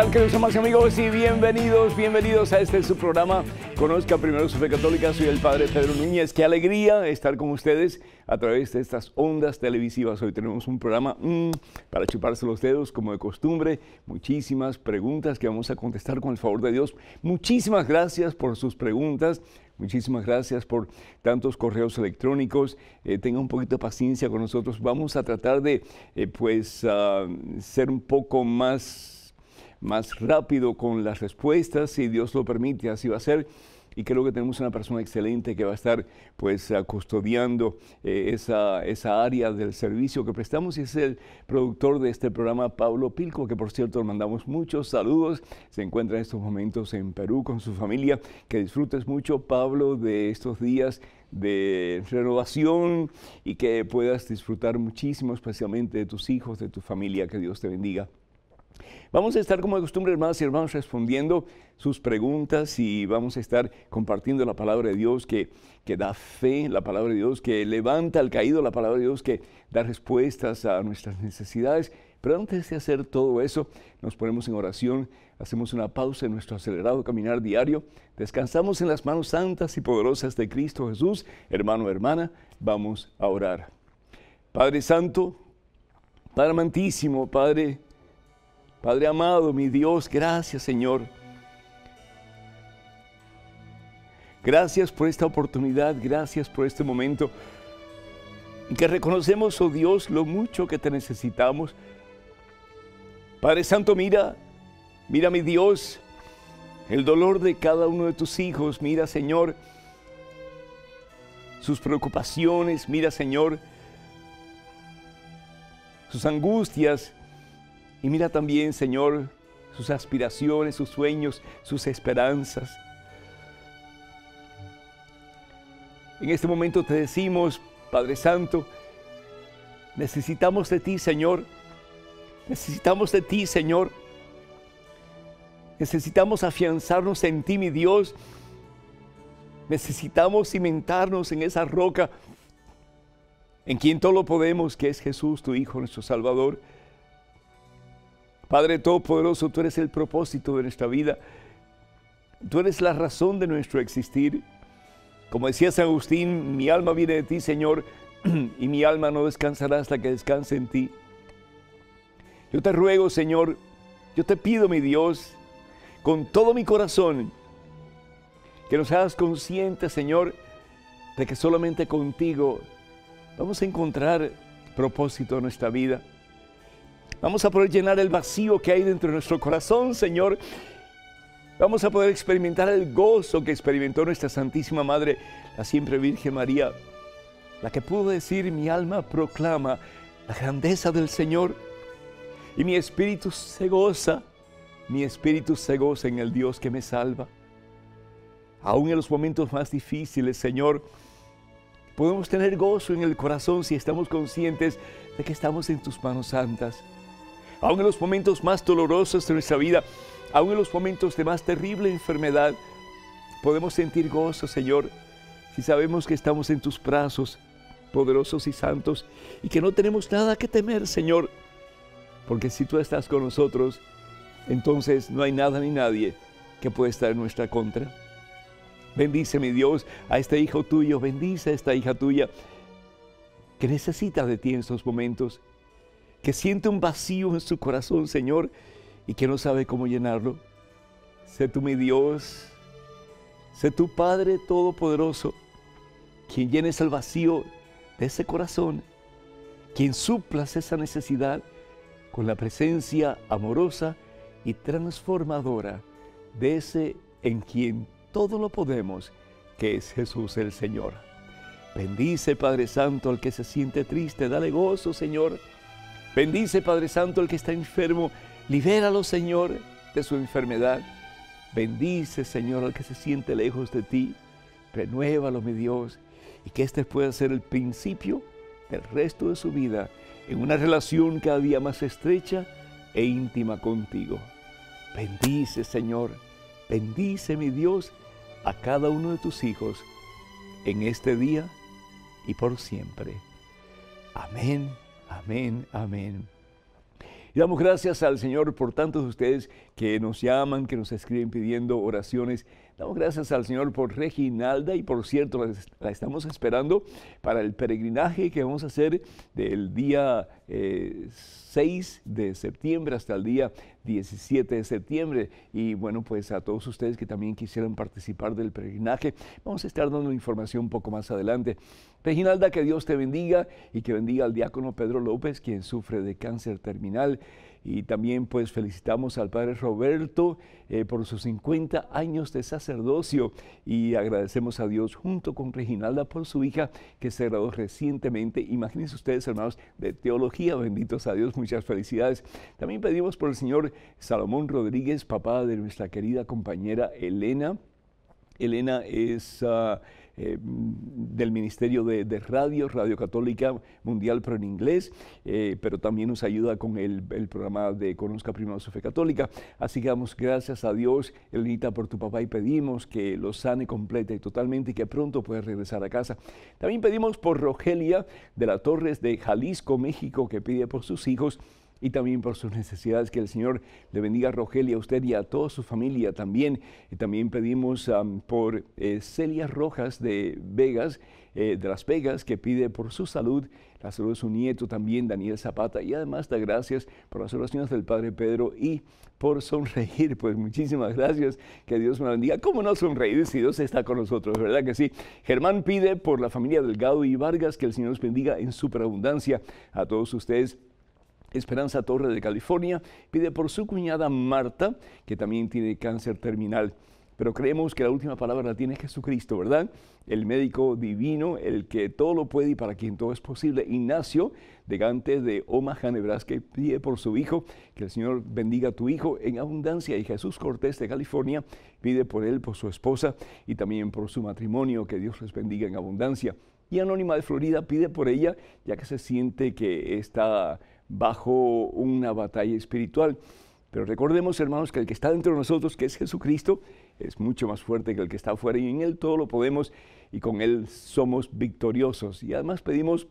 tal, queridos amados amigos? Y bienvenidos a este su programa Conozca Primero su Fe Católica. Soy el Padre Pedro Núñez. Qué alegría estar con ustedes a través de estas ondas televisivas. Hoy tenemos un programa para chuparse los dedos, como de costumbre. Muchísimas preguntas que vamos a contestar con el favor de Dios. Muchísimas gracias por sus preguntas. Muchísimas gracias por tantos correos electrónicos. Tengan un poquito de paciencia con nosotros. Vamos a tratar de ser un poco más rápido con las respuestas, si Dios lo permite, así va a ser. Y creo que tenemos una persona excelente que va a estar custodiando esa área del servicio que prestamos, y es el productor de este programa, Pablo Pilco, que por cierto le mandamos muchos saludos. Se encuentra en estos momentos en Perú con su familia. Que disfrutes mucho, Pablo, de estos días de renovación y que puedas disfrutar muchísimo, especialmente de tus hijos, de tu familia. Que Dios te bendiga. Vamos a estar como de costumbre, hermanos y hermanos, respondiendo sus preguntas, y vamos a estar compartiendo la palabra de Dios que da fe, la palabra de Dios que levanta al caído, la palabra de Dios que da respuestas a nuestras necesidades. Pero antes de hacer todo eso, nos ponemos en oración, hacemos una pausa en nuestro acelerado caminar diario, descansamos en las manos santas y poderosas de Cristo Jesús. Hermano, hermana, vamos a orar. Padre Santo, Padre amantísimo, Padre amado, mi Dios, gracias, Señor. Gracias por esta oportunidad, gracias por este momento en que reconocemos, oh Dios, lo mucho que te necesitamos. Padre Santo, mira, mi Dios, el dolor de cada uno de tus hijos. Mira, Señor, sus preocupaciones. Mira, Señor, sus angustias. Y mira también, Señor, sus aspiraciones, sus sueños, sus esperanzas. En este momento te decimos, Padre Santo, necesitamos de ti, Señor. Necesitamos de ti, Señor. Necesitamos afianzarnos en ti, mi Dios. Necesitamos cimentarnos en esa roca en quien todo lo podemos, que es Jesús, tu Hijo, nuestro Salvador. Padre Todopoderoso, tú eres el propósito de nuestra vida. Tú eres la razón de nuestro existir. Como decía San Agustín, mi alma viene de ti, Señor, y mi alma no descansará hasta que descanse en ti. Yo te ruego, Señor, yo te pido, mi Dios, con todo mi corazón, que nos hagas conscientes, Señor, de que solamente contigo vamos a encontrar propósito en nuestra vida. Vamos a poder llenar el vacío que hay dentro de nuestro corazón, Señor. Vamos a poder experimentar el gozo que experimentó nuestra Santísima Madre, la siempre Virgen María, la que pudo decir: mi alma proclama la grandeza del Señor, y mi espíritu se goza en el Dios que me salva. Aún en los momentos más difíciles, Señor, podemos tener gozo en el corazón si estamos conscientes de que estamos en tus manos santas. Aún en los momentos más dolorosos de nuestra vida, aún en los momentos de más terrible enfermedad, podemos sentir gozo, Señor, si sabemos que estamos en tus brazos poderosos y santos, y que no tenemos nada que temer, Señor, porque si tú estás con nosotros, entonces no hay nada ni nadie que pueda estar en nuestra contra. Bendice, mi Dios, a este hijo tuyo, bendice a esta hija tuya que necesita de ti en estos momentos, que siente un vacío en su corazón, Señor, y que no sabe cómo llenarlo. Sé tú, mi Dios, sé tu Padre Todopoderoso, quien llenes el vacío de ese corazón, quien suplas esa necesidad con la presencia amorosa y transformadora de ese en quien todo lo podemos, que es Jesús el Señor. Bendice, Padre Santo, al que se siente triste, dale gozo, Señor. Bendice, Padre Santo, al que está enfermo, libéralo, Señor, de su enfermedad. Bendice, Señor, al que se siente lejos de ti, renuévalo, mi Dios, y que este pueda ser el principio del resto de su vida en una relación cada día más estrecha e íntima contigo. Bendice, Señor, bendice, mi Dios, a cada uno de tus hijos en este día y por siempre. Amén, amén, amén. Y damos gracias al Señor por tantos de ustedes que nos llaman, que nos escriben pidiendo oraciones. Damos gracias al Señor por Reginalda y por cierto, la estamos esperando para el peregrinaje que vamos a hacer del día 6 de septiembre hasta el día 17 de septiembre. Y bueno, pues a todos ustedes que también quisieran participar del peregrinaje, vamos a estar dando información un poco más adelante. Reginalda, que Dios te bendiga y que bendiga al diácono Pedro López, quien sufre de cáncer terminal. Y también pues felicitamos al padre Roberto por sus 50 años de sacerdocio y agradecemos a Dios junto con Reginalda por su hija que se graduó recientemente. Imagínense ustedes, hermanos, de teología, benditos a Dios, muchas felicidades. También pedimos por el señor Salomón Rodríguez, papá de nuestra querida compañera Elena. Elena es del Ministerio de Radio Católica Mundial, pero en inglés, pero también nos ayuda con el programa de Conozca Primero su Fe Católica. Así que damos gracias a Dios, Elenita, por tu papá y pedimos que lo sane completa y totalmente y que pronto pueda regresar a casa. También pedimos por Rogelia de la Torres de Jalisco, México, que pide por sus hijos y también por sus necesidades. Que el Señor le bendiga a Rogelia, a usted y a toda su familia también. Y también pedimos por Celia Rojas de Las Vegas, que pide por su salud, la salud de su nieto también, Daniel Zapata, y además da gracias por las oraciones del Padre Pedro y por sonreír. Pues muchísimas gracias, que Dios me bendiga. ¿Cómo no sonreír si Dios está con nosotros? ¿Verdad que sí? Germán pide por la familia Delgado y Vargas, que el Señor los bendiga en superabundancia a todos ustedes. Esperanza Torre de California pide por su cuñada Marta, que también tiene cáncer terminal. Pero creemos que la última palabra la tiene Jesucristo, ¿verdad? El médico divino, el que todo lo puede y para quien todo es posible. Ignacio de Gante de Omaha, Nebraska, pide por su hijo, que el Señor bendiga a tu hijo en abundancia. Y Jesús Cortés de California pide por él, por su esposa y también por su matrimonio, que Dios les bendiga en abundancia. Y Anónima de Florida pide por ella, ya que se siente que está bajo una batalla espiritual. Pero recordemos, hermanos, que el que está dentro de nosotros, que es Jesucristo, es mucho más fuerte que el que está afuera y en Él todo lo podemos y con Él somos victoriosos. Y además pedimos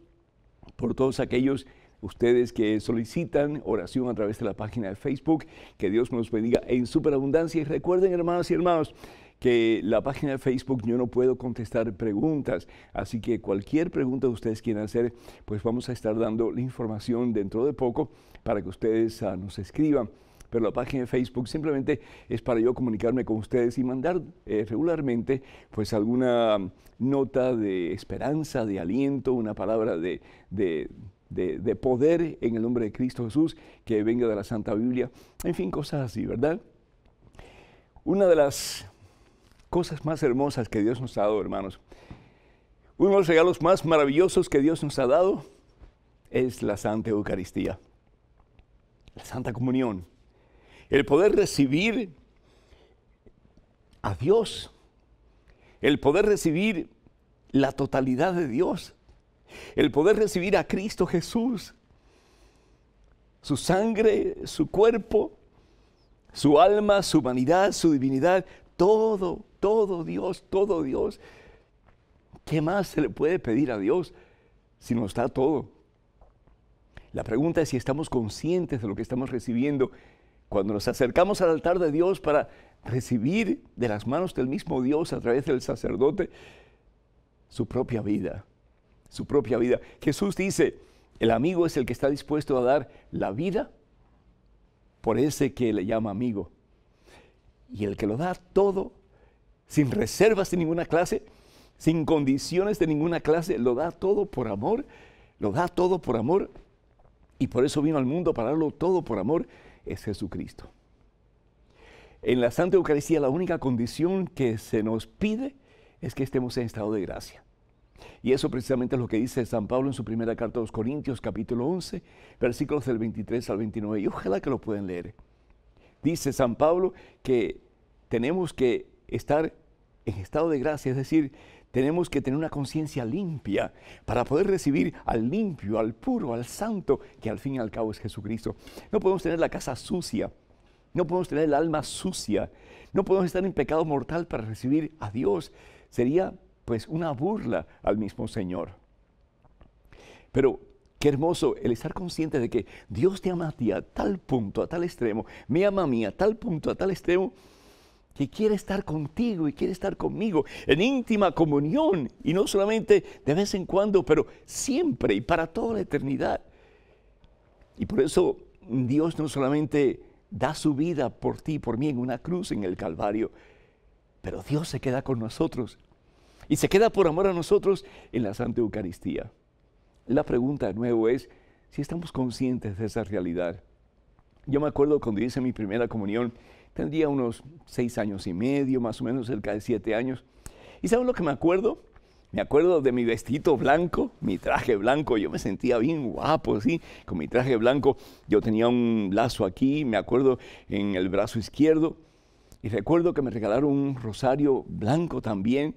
por todos aquellos ustedes que solicitan oración a través de la página de Facebook, que Dios nos bendiga en superabundancia. Y recuerden, hermanas y hermanos, que la página de Facebook yo no puedo contestar preguntas, así que cualquier pregunta que ustedes quieran hacer, pues vamos a estar dando la información dentro de poco para que ustedes nos escriban. Pero la página de Facebook simplemente es para yo comunicarme con ustedes y mandar regularmente pues alguna nota de esperanza, de aliento, una palabra de poder en el nombre de Cristo Jesús que venga de la Santa Biblia, en fin, cosas así, ¿verdad? Una de las cosas más hermosas que Dios nos ha dado, hermanos, uno de los regalos más maravillosos que Dios nos ha dado es la Santa Eucaristía, la Santa Comunión. El poder recibir a Dios, el poder recibir la totalidad de Dios, el poder recibir a Cristo Jesús, su sangre, su cuerpo, su alma, su humanidad, su divinidad, todo Dios, todo Dios. ¿Qué más se le puede pedir a Dios si nos da todo? La pregunta es si estamos conscientes de lo que estamos recibiendo cuando nos acercamos al altar de Dios para recibir de las manos del mismo Dios a través del sacerdote su propia vida, su propia vida. Jesús dice, el amigo es el que está dispuesto a dar la vida por ese que le llama amigo. Y el que lo da todo, sin reservas de ninguna clase, sin condiciones de ninguna clase, lo da todo por amor, lo da todo por amor. Y por eso vino al mundo para darlo todo por amor, es Jesucristo. En la Santa Eucaristía la única condición que se nos pide es que estemos en estado de gracia. Y eso precisamente es lo que dice San Pablo en su primera carta a los Corintios, capítulo 11, versículos del 23 al 29. Y ojalá que lo puedan leer. Dice San Pablo que tenemos que estar en estado de gracia, es decir, tenemos que tener una conciencia limpia para poder recibir al limpio, al puro, al santo, que al fin y al cabo es Jesucristo. No podemos tener la casa sucia, no podemos tener el alma sucia, no podemos estar en pecado mortal para recibir a Dios. Sería pues una burla al mismo Señor. Pero Qué hermoso el estar consciente de que Dios te ama a ti a tal punto, a tal extremo, me ama a mí a tal punto, a tal extremo, que quiere estar contigo y quiere estar conmigo en íntima comunión, y no solamente de vez en cuando, pero siempre y para toda la eternidad. Y por eso Dios no solamente da su vida por ti y por mí en una cruz en el Calvario, pero Dios se queda con nosotros y se queda por amor a nosotros en la Santa Eucaristía. La pregunta de nuevo es si estamos conscientes de esa realidad. Yo me acuerdo cuando hice mi primera comunión, tendría unos 6 años y medio, más o menos cerca de 7 años. ¿Y saben lo que me acuerdo? Me acuerdo de mi vestidito blanco, mi traje blanco. Yo me sentía bien guapo, así, con mi traje blanco. Yo tenía un lazo aquí, me acuerdo, en el brazo izquierdo. Y recuerdo que me regalaron un rosario blanco también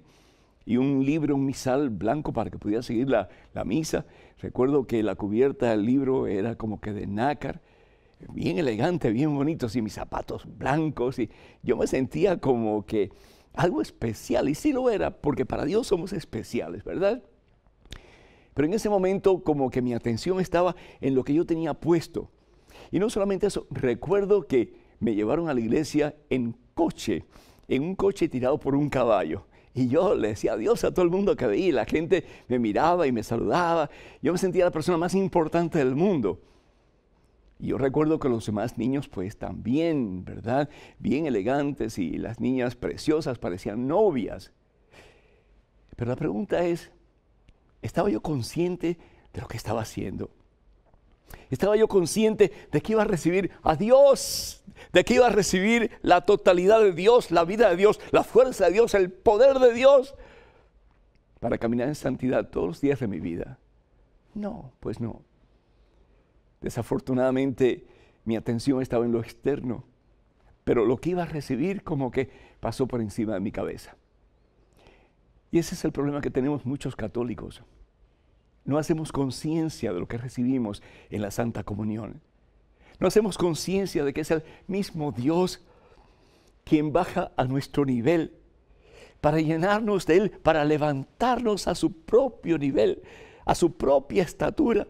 y un libro, un misal blanco para que pudiera seguir la misa. Recuerdo que la cubierta del libro era como que de nácar, bien elegante, bien bonito, y mis zapatos blancos. Y yo me sentía como que algo especial, y sí lo era, porque para Dios somos especiales, ¿verdad? Pero en ese momento como que mi atención estaba en lo que yo tenía puesto. Y no solamente eso, recuerdo que me llevaron a la iglesia en coche, en un coche tirado por un caballo. Y yo le decía adiós a todo el mundo que veía, y la gente me miraba y me saludaba. Yo me sentía la persona más importante del mundo. Y yo recuerdo que los demás niños pues también, ¿verdad? Bien elegantes, y las niñas preciosas, parecían novias. Pero la pregunta es, ¿estaba yo consciente de lo que estaba haciendo? ¿Estaba yo consciente de que iba a recibir a Dios? ¿De que iba a recibir la totalidad de Dios, la vida de Dios, la fuerza de Dios, el poder de Dios para caminar en santidad todos los días de mi vida? No, pues no. Desafortunadamente, mi atención estaba en lo externo, pero lo que iba a recibir como que pasó por encima de mi cabeza. Y ese es el problema que tenemos muchos católicos. No hacemos conciencia de lo que recibimos en la Santa Comunión. No hacemos conciencia de que es el mismo Dios quien baja a nuestro nivel para llenarnos de Él, para levantarnos a su propio nivel, a su propia estatura,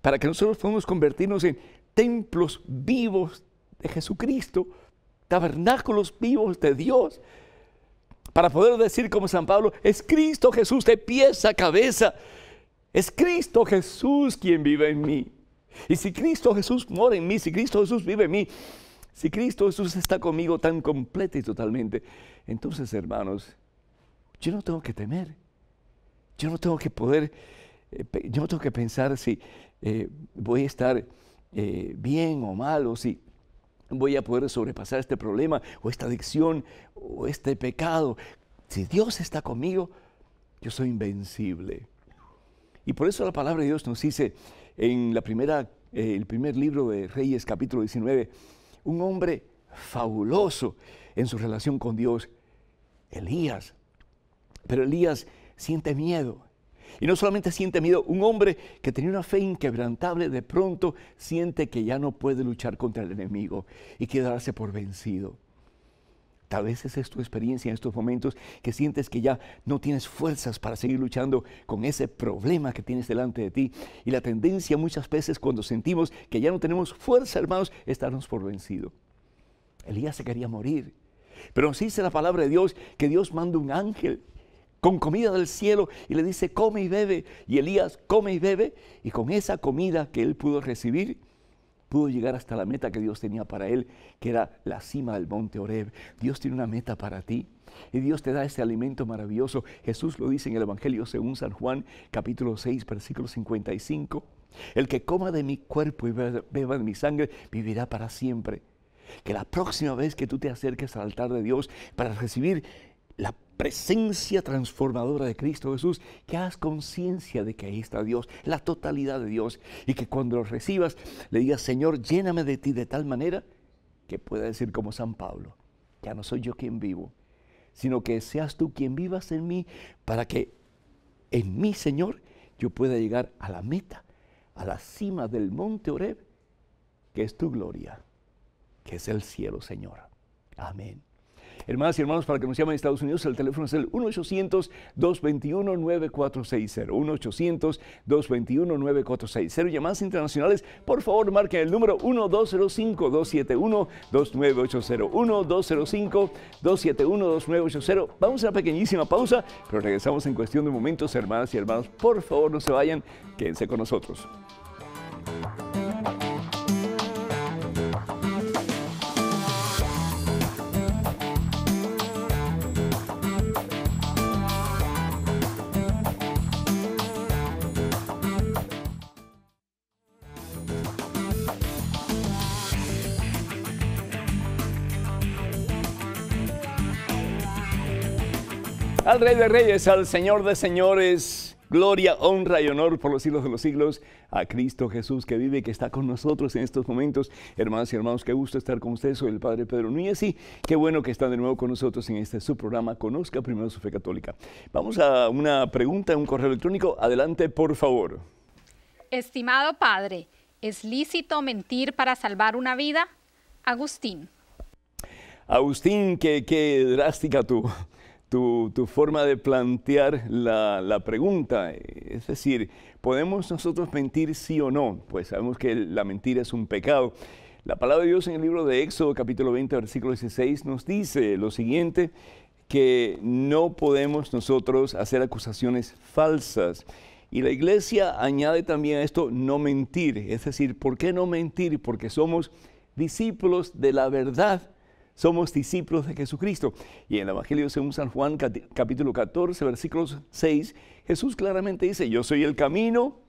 para que nosotros podamos convertirnos en templos vivos de Jesucristo, tabernáculos vivos de Dios, para poder decir como San Pablo, es Cristo Jesús de pies a cabeza, es Cristo Jesús quien vive en mí. Y si Cristo Jesús mora en mí, si Cristo Jesús vive en mí, si Cristo Jesús está conmigo tan completa y totalmente, entonces, hermanos, yo no tengo que temer, yo no tengo que yo no tengo que pensar si voy a estar bien o mal, o si voy a poder sobrepasar este problema, o esta adicción, o este pecado. Si Dios está conmigo, yo soy invencible. Y por eso la palabra de Dios nos dice en el primer libro de Reyes, capítulo 19, un hombre fabuloso en su relación con Dios, Elías. Pero Elías siente miedo. Y no solamente siente miedo, un hombre que tenía una fe inquebrantable, de pronto siente que ya no puede luchar contra el enemigo y quiere darse por vencido. Tal vez esa es tu experiencia en estos momentos, que sientes que ya no tienes fuerzas para seguir luchando con ese problema que tienes delante de ti. Y la tendencia muchas veces cuando sentimos que ya no tenemos fuerza, hermanos, es darnos por vencido. Elías se quería morir, pero nos dice la palabra de Dios que Dios manda un ángel con comida del cielo y le dice, come y bebe. Y Elías come y bebe, y con esa comida que él pudo recibir, pudo llegar hasta la meta que Dios tenía para él, que era la cima del monte Horeb. Dios tiene una meta para ti, y Dios te da ese alimento maravilloso. Jesús lo dice en el Evangelio según San Juan, capítulo 6, versículo 55. El que coma de mi cuerpo y beba de mi sangre, vivirá para siempre. Que la próxima vez que tú te acerques al altar de Dios para recibir la presencia transformadora de Cristo Jesús, que hagas conciencia de que ahí está Dios, la totalidad de Dios, y que cuando lo recibas le digas, Señor, lléname de ti de tal manera que pueda decir como San Pablo, ya no soy yo quien vivo, sino que seas tú quien vivas en mí, para que en mí, Señor, yo pueda llegar a la meta, a la cima del monte Horeb, que es tu gloria, que es el cielo, Señor. Amén. Hermanas y hermanos, para que nos llamen a Estados Unidos, el teléfono es el 1-800-221-9460. 1-800-221-9460. Llamadas internacionales, por favor, marquen el número 1-205-271-2980. 1-205-271-2980. Vamos a una pequeñísima pausa, pero regresamos en cuestión de momentos, hermanas y hermanos. Por favor, no se vayan, quédense con nosotros. Al Rey de Reyes, al Señor de Señores, gloria, honra y honor por los siglos de los siglos, a Cristo Jesús que vive y que está con nosotros en estos momentos. Hermanas y hermanos, qué gusto estar con ustedes. Soy el Padre Pedro Núñez y qué bueno que están de nuevo con nosotros en este su programa Conozca Primero su Fe Católica. Vamos a una pregunta, un correo electrónico. Adelante, por favor. Estimado Padre, ¿es lícito mentir para salvar una vida? Agustín. Agustín, qué drástica tu forma de plantear la pregunta. Es decir, ¿podemos nosotros mentir sí o no? Pues sabemos que la mentira es un pecado. La palabra de Dios en el libro de Éxodo, capítulo 20, versículo 16, nos dice lo siguiente, que no podemos nosotros hacer acusaciones falsas. Y la iglesia añade también a esto no mentir. Es decir, ¿por qué no mentir? Porque somos discípulos de la verdad. Somos discípulos de Jesucristo. Y en el Evangelio según San Juan, capítulo 14, versículo 6, Jesús claramente dice, yo soy el camino,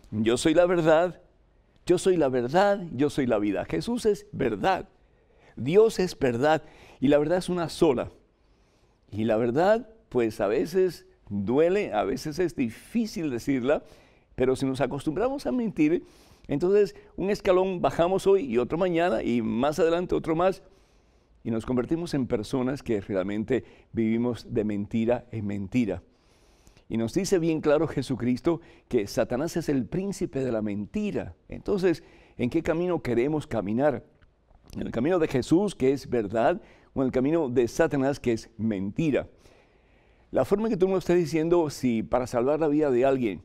yo soy la verdad, yo soy la verdad, yo soy la vida. Jesús es verdad, Dios es verdad, y la verdad es una sola. Y la verdad, pues a veces duele, a veces es difícil decirla, pero si nos acostumbramos a mentir, entonces un escalón bajamos hoy y otro mañana, y más adelante otro más, y nos convertimos en personas que realmente vivimos de mentira en mentira. Y nos dice bien claro Jesucristo que Satanás es el príncipe de la mentira. Entonces, ¿en qué camino queremos caminar? ¿En el camino de Jesús, que es verdad, o en el camino de Satanás, que es mentira? La forma en que tú me lo estás diciendo, si para salvar la vida de alguien,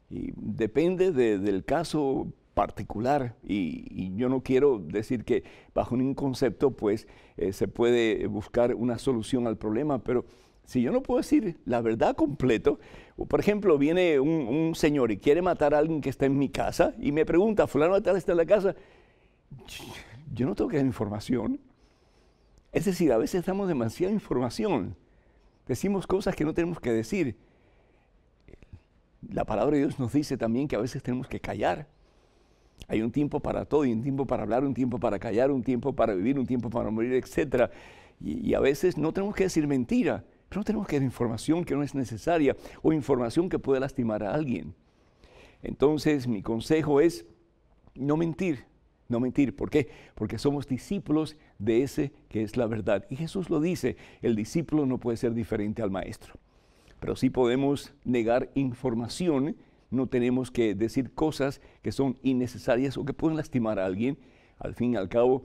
y depende del caso particular, y yo no quiero decir que bajo ningún concepto pues se puede buscar una solución al problema, pero si yo no puedo decir la verdad completo, por ejemplo, viene un señor y quiere matar a alguien que está en mi casa y me pregunta, fulano de tal está en la casa, yo no tengo que dar información. Es decir, a veces damos demasiada información, decimos cosas que no tenemos que decir. La palabra de Dios nos dice también que a veces tenemos que callar. Hay un tiempo para todo, y un tiempo para hablar, un tiempo para callar, un tiempo para vivir, un tiempo para morir, etc. Y a veces no tenemos que decir mentira, pero no tenemos que dar información que no es necesaria o información que puede lastimar a alguien. Entonces, mi consejo es no mentir, no mentir. ¿Por qué? Porque somos discípulos de ese que es la verdad. Y Jesús lo dice, el discípulo no puede ser diferente al maestro. Pero sí podemos negar información. No tenemos que decir cosas que son innecesarias o que pueden lastimar a alguien. Al fin y al cabo,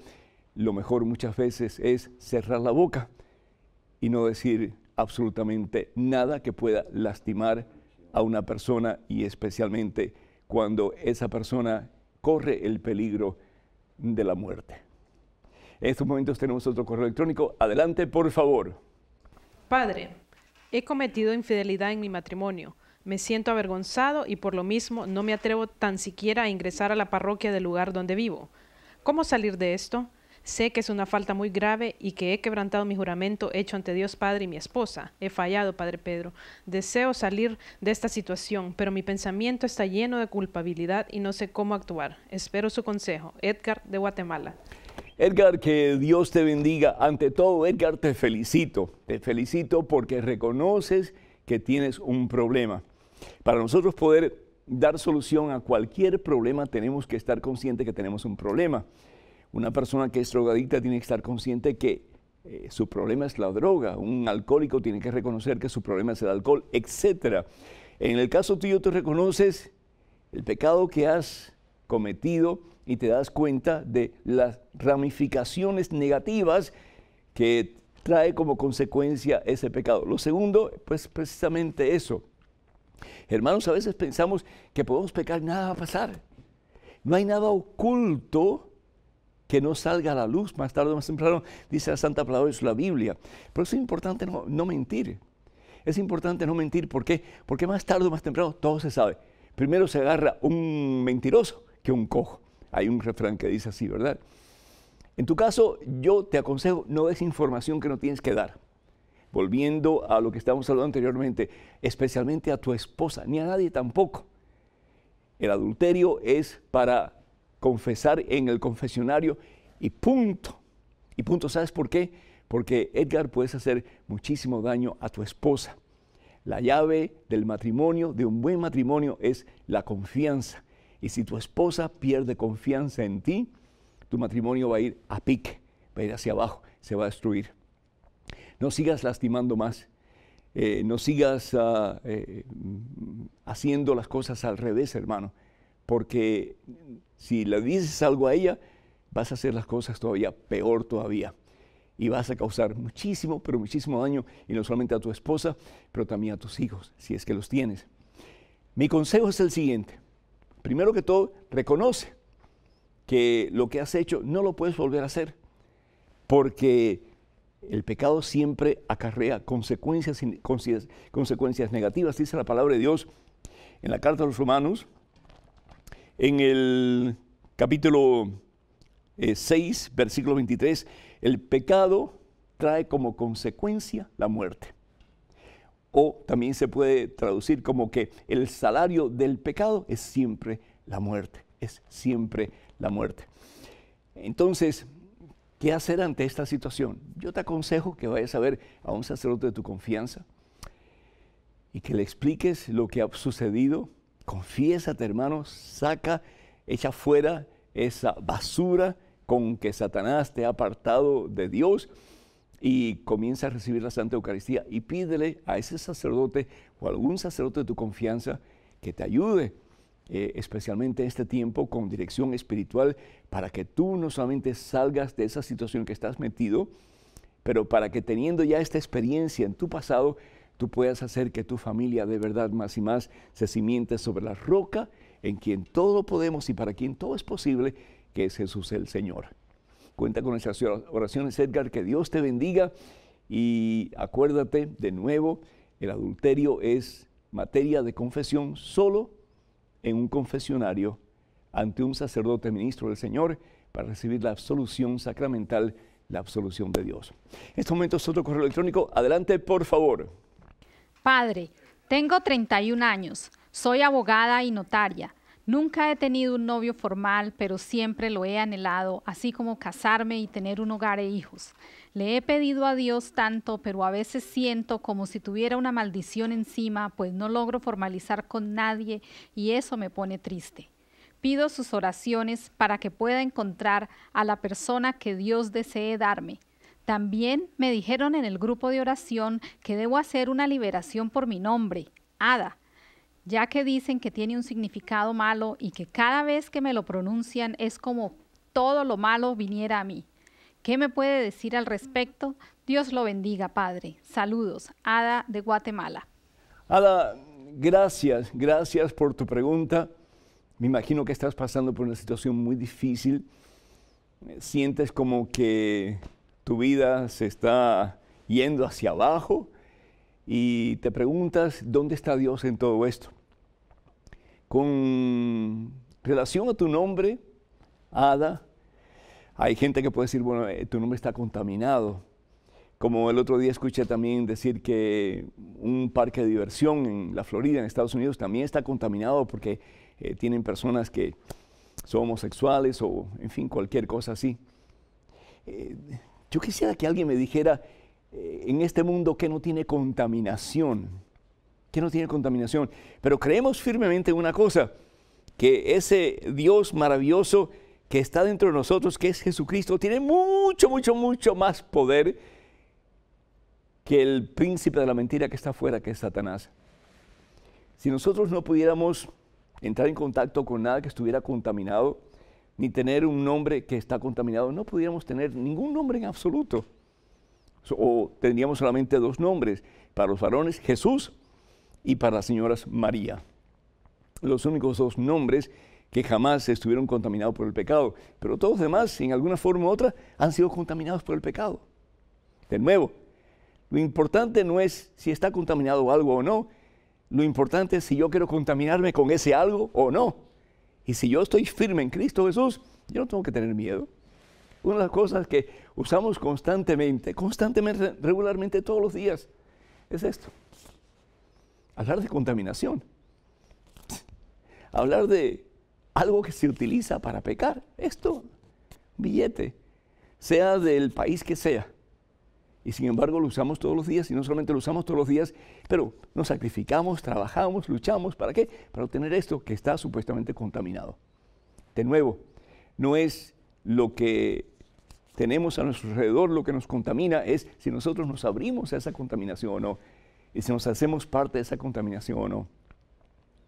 lo mejor muchas veces es cerrar la boca y no decir absolutamente nada que pueda lastimar a una persona, y especialmente cuando esa persona corre el peligro de la muerte. En estos momentos tenemos otro correo electrónico. Adelante, por favor. Padre, he cometido infidelidad en mi matrimonio. Me siento avergonzado y por lo mismo no me atrevo tan siquiera a ingresar a la parroquia del lugar donde vivo. ¿Cómo salir de esto? Sé que es una falta muy grave y que he quebrantado mi juramento hecho ante Dios Padre y mi esposa. He fallado, Padre Pedro. Deseo salir de esta situación, pero mi pensamiento está lleno de culpabilidad y no sé cómo actuar. Espero su consejo. Edgar, de Guatemala. Edgar, que Dios te bendiga. Ante todo, Edgar, te felicito. Te felicito porque reconoces que tienes un problema. Para nosotros poder dar solución a cualquier problema, tenemos que estar conscientes que tenemos un problema. Una persona que es drogadicta tiene que estar consciente que su problema es la droga. Un alcohólico tiene que reconocer que su problema es el alcohol, etc. En el caso tuyo, tú reconoces el pecado que has cometido y te das cuenta de las ramificaciones negativas que trae como consecuencia ese pecado. Lo segundo, pues precisamente eso. Hermanos, a veces pensamos que podemos pecar y nada va a pasar. No hay nada oculto que no salga a la luz más tarde o más temprano, dice la Santa Palabra de la Biblia. Por eso es importante no mentir. Es importante no mentir. ¿Por qué? Porque más tarde o más temprano todo se sabe. Primero se agarra un mentiroso que un cojo. Hay un refrán que dice así, ¿verdad? En tu caso, yo te aconsejo, no des información que no tienes que dar. Volviendo a lo que estábamos hablando anteriormente, especialmente a tu esposa, ni a nadie tampoco. El adulterio es para confesar en el confesionario y punto. Y punto, ¿sabes por qué? Porque, Edgar, puedes hacer muchísimo daño a tu esposa. La llave del matrimonio, de un buen matrimonio, es la confianza. Y si tu esposa pierde confianza en ti, tu matrimonio va a ir a pique, va a ir hacia abajo, se va a destruir. No sigas lastimando más, no sigas haciendo las cosas al revés, hermano, porque si le dices algo a ella, vas a hacer las cosas todavía peor todavía. Y vas a causar muchísimo, pero muchísimo daño, y no solamente a tu esposa, pero también a tus hijos, si es que los tienes. Mi consejo es el siguiente. Primero que todo, reconoce que lo que has hecho no lo puedes volver a hacer, porque el pecado siempre acarrea consecuencias negativas. Dice la palabra de Dios en la carta a los Romanos, en el capítulo 6, versículo 23, el pecado trae como consecuencia la muerte. O también se puede traducir como que el salario del pecado es siempre la muerte, es siempre la muerte. Entonces, ¿qué hacer ante esta situación? Yo te aconsejo que vayas a ver a un sacerdote de tu confianza y que le expliques lo que ha sucedido. Confiésate, hermano, echa fuera esa basura con que Satanás te ha apartado de Dios y comienza a recibir la Santa Eucaristía y pídele a ese sacerdote o a algún sacerdote de tu confianza que te ayude, especialmente en este tiempo, con dirección espiritual, para que tú no solamente salgas de esa situación que estás metido, pero para que teniendo ya esta experiencia en tu pasado, tú puedas hacer que tu familia de verdad más y más se cimiente sobre la roca en quien todo podemos y para quien todo es posible, que es Jesús el Señor. Cuenta con nuestras oraciones, Edgar, que Dios te bendiga y acuérdate de nuevo, el adulterio es materia de confesión solo en un confesionario ante un sacerdote ministro del Señor para recibir la absolución sacramental, la absolución de Dios. En este momento es otro correo electrónico. Adelante, por favor. Padre, tengo 31 años, soy abogada y notaria. Nunca he tenido un novio formal, pero siempre lo he anhelado, así como casarme y tener un hogar e hijos. Le he pedido a Dios tanto, pero a veces siento como si tuviera una maldición encima, pues no logro formalizar con nadie y eso me pone triste. Pido sus oraciones para que pueda encontrar a la persona que Dios desee darme. También me dijeron en el grupo de oración que debo hacer una liberación por mi nombre, Ada, ya que dicen que tiene un significado malo y que cada vez que me lo pronuncian es como todo lo malo viniera a mí. ¿Qué me puede decir al respecto? Dios lo bendiga, Padre. Saludos, Ada de Guatemala. Ada, gracias por tu pregunta. Me imagino que estás pasando por una situación muy difícil. Sientes como que tu vida se está yendo hacia abajo y te preguntas, ¿dónde está Dios en todo esto? Con relación a tu nombre, Ada, hay gente que puede decir, bueno, tu nombre está contaminado. Como el otro día escuché también decir que un parque de diversión en la Florida, en Estados Unidos, también está contaminado porque tienen personas que son homosexuales o, en fin, cualquier cosa así. Yo quisiera que alguien me dijera, en este mundo que no tiene contaminación, pero creemos firmemente en una cosa, que ese Dios maravilloso que está dentro de nosotros, que es Jesucristo, tiene mucho más poder que el príncipe de la mentira que está afuera, que es Satanás. Si nosotros no pudiéramos entrar en contacto con nada que estuviera contaminado, ni tener un nombre que está contaminado, no pudiéramos tener ningún nombre en absoluto. o tendríamos solamente dos nombres, para los varones Jesús y para las señoras María. Los únicos dos nombres que jamás estuvieron contaminados por el pecado, pero todos los demás, en alguna forma u otra, han sido contaminados por el pecado. De nuevo, lo importante no es si está contaminado algo o no, lo importante es si yo quiero contaminarme con ese algo o no. Y si yo estoy firme en Cristo Jesús, yo no tengo que tener miedo. Una de las cosas que usamos constantemente, regularmente todos los días, es esto. Hablar de contaminación. Hablar de algo que se utiliza para pecar. Esto, billete, sea del país que sea. Y sin embargo lo usamos todos los días, y no solamente lo usamos todos los días, pero nos sacrificamos, trabajamos, luchamos. ¿Para qué? Para obtener esto que está supuestamente contaminado. De nuevo, no es lo que tenemos a nuestro alrededor lo que nos contamina, es si nosotros nos abrimos a esa contaminación o no, y si nos hacemos parte de esa contaminación o no.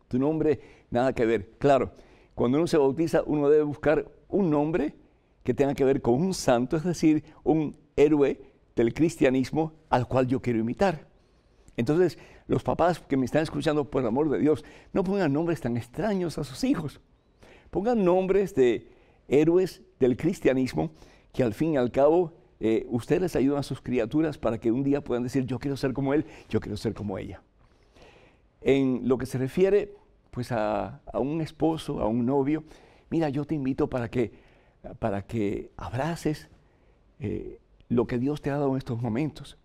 Tu nombre, nada que ver. Claro, cuando uno se bautiza, uno debe buscar un nombre que tenga que ver con un santo, es decir, un héroe del cristianismo al cual yo quiero imitar. Entonces, los papás que me están escuchando, por el amor de Dios, no pongan nombres tan extraños a sus hijos. Pongan nombres de héroes del cristianismo que al fin y al cabo ustedes les ayudan a sus criaturas para que un día puedan decir, yo quiero ser como él, yo quiero ser como ella. En lo que se refiere pues a un esposo, a un novio, mira, yo te invito para que abraces lo que Dios te ha dado en estos momentos.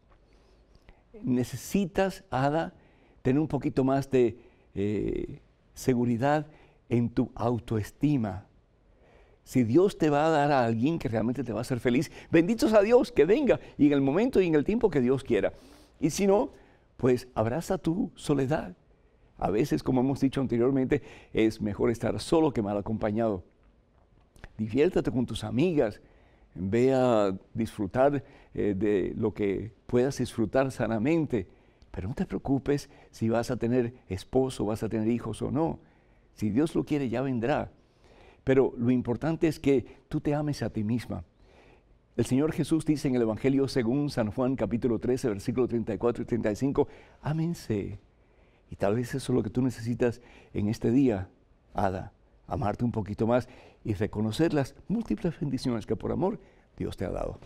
Necesitas, Ada, tener un poquito más de seguridad en tu autoestima. Si Dios te va a dar a alguien que realmente te va a hacer feliz, bendito sea Dios, que venga, y en el momento y en el tiempo que Dios quiera. Y si no, pues abraza tu soledad. A veces, como hemos dicho anteriormente, es mejor estar solo que mal acompañado. Diviértate con tus amigas, ve a disfrutar de lo que puedas disfrutar sanamente, pero no te preocupes si vas a tener esposo, vas a tener hijos o no. Si Dios lo quiere, ya vendrá. Pero lo importante es que tú te ames a ti misma. El Señor Jesús dice en el Evangelio según San Juan capítulo 13, versículos 34 y 35, ámense. Y tal vez eso es lo que tú necesitas en este día, Ada, amarte un poquito más y reconocer las múltiples bendiciones que por amor Dios te ha dado.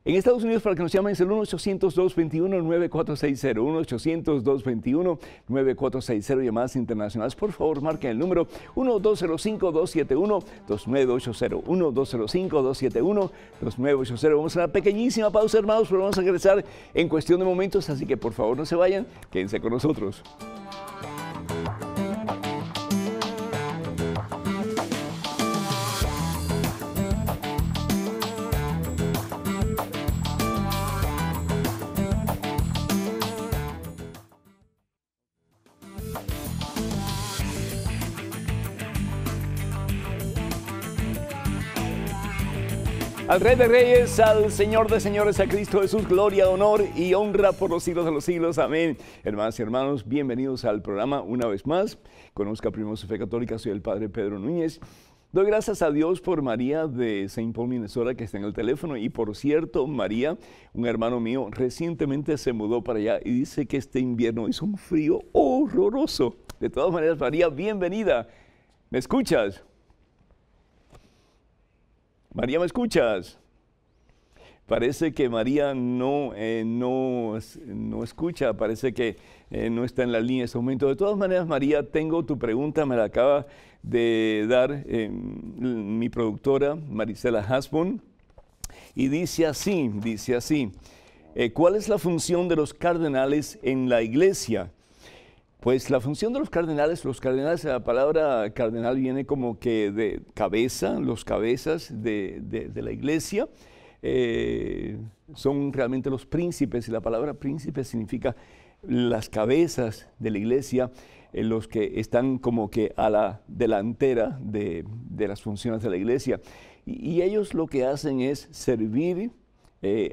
En Estados Unidos, para que nos llamen, es el 1-800-221-9460, 1-800-221-9460, llamadas internacionales. Por favor, marquen el número 1-205-271-2980, 1-205-271-2980. Vamos a una pequeñísima pausa, hermanos, pero vamos a regresar en cuestión de momentos, así que por favor no se vayan, quédense con nosotros. Al Rey de Reyes, al Señor de Señores, a Cristo Jesús, gloria, honor y honra por los siglos de los siglos. Amén. Hermanas y hermanos, bienvenidos al programa una vez más. Conozca primero su fe católica, soy el Padre Pedro Núñez. Doy gracias a Dios por María de St. Paul, Minnesota, que está en el teléfono. Y por cierto, María, un hermano mío, recientemente se mudó para allá y dice que este invierno hizo un frío horroroso. De todas maneras, María, bienvenida. ¿Me escuchas? María, ¿me escuchas? Parece que María no escucha, parece que no está en la línea en este momento. De todas maneras, María, tengo tu pregunta, me la acaba de dar mi productora, Marisela Hasbun, y dice así, ¿cuál es la función de los cardenales en la iglesia? Pues la función de los cardenales, la palabra cardenal viene como que de cabeza, los cabezas de la iglesia, son realmente los príncipes, y la palabra príncipe significa las cabezas de la iglesia, los que están como que a la delantera de las funciones de la iglesia. Y ellos lo que hacen es servir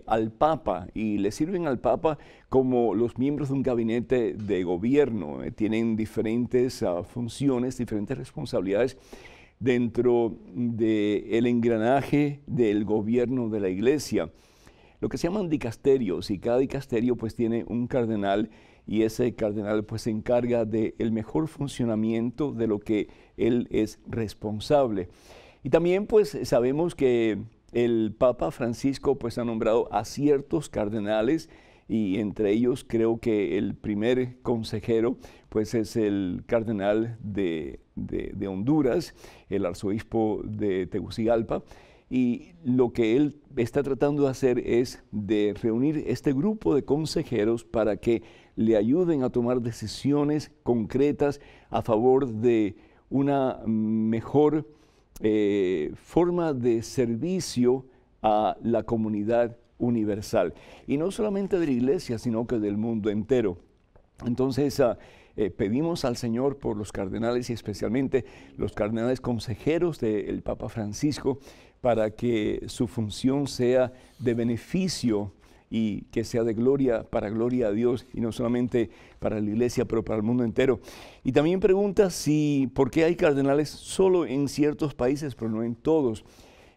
al Papa, y le sirven al Papa como los miembros de un gabinete de gobierno. Tienen diferentes funciones, diferentes responsabilidades dentro del engranaje del gobierno de la iglesia. lo que se llaman dicasterios, y cada dicasterio pues tiene un cardenal, y ese cardenal pues se encarga del mejor funcionamiento de lo que él es responsable. Y también pues sabemos que el Papa Francisco pues ha nombrado a ciertos cardenales, y entre ellos creo que el primer consejero pues es el cardenal de Honduras, el arzobispo de Tegucigalpa, y lo que él está tratando de hacer es de reunir este grupo de consejeros para que le ayuden a tomar decisiones concretas a favor de una mejor forma de servicio a la comunidad universal, y no solamente de la iglesia, sino que del mundo entero. Entonces pedimos al Señor por los cardenales, y especialmente los cardenales consejeros del Papa Francisco, para que su función sea de beneficio y que sea de gloria, para gloria a Dios, y no solamente para la iglesia, pero para el mundo entero. Y también pregunta por qué hay cardenales solo en ciertos países, pero no en todos.